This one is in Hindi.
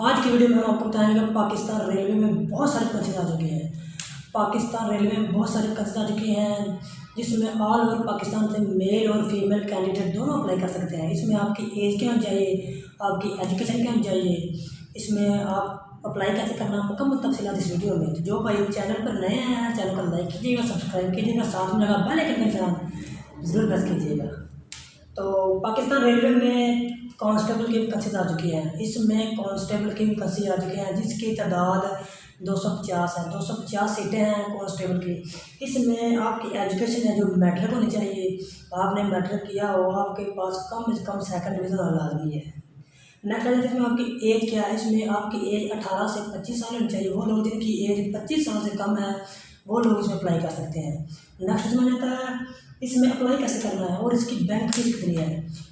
आज की वीडियो में हम आपको बताएंगे पाकिस्तान रेलवे में बहुत सारे वैकेंसीज आ चुकी हैं। पाकिस्तान रेलवे में बहुत सारे वैकेंसीज आ चुकी हैं जिसमें ऑल ओवर पाकिस्तान से मेल और फीमेल कैंडिडेट दोनों अप्लाई कर सकते हैं। इसमें आपकी एज क्या होनी चाहिए, आपकी एजुकेशन क्या होनी चाहिए, इसमें आप अप्लाई कैसे करना, मुकम्मल तफसीलात इस वीडियो में। तो जो भाई चैनल पर नए हैं चैनल को लाइक कीजिएगा, सब्सक्राइब कीजिएगा, साथ में लगा बेल आइकन के निशान ज़रूर प्रेस कीजिएगा। तो पाकिस्तान रेलवे में कांस्टेबल की वैकेंसी आ चुकी है। इसमें कांस्टेबल की वैकेंसी आ चुकी है जिसकी तादाद 250 है। 250 सीटें हैं कांस्टेबल की। इसमें आपकी एजुकेशन है जो मैट्रिक होनी चाहिए, आपने मैट्रिक किया हो, आपके पास कम से कम सेकंड डिवीज़न होना लाजमी है। नेक्स्ट है इसमें आपकी एज क्या है। इसमें आपकी एज 18 से 25 साल होनी चाहिए। वो लोग जिनकी एज 25 साल से कम है वो लोग इसमें अप्लाई कर सकते हैं। नेक्स्ट इसमें जाता है इसमें अप्लाई कैसे करना है और इसकी बैंक फीस कितनी है।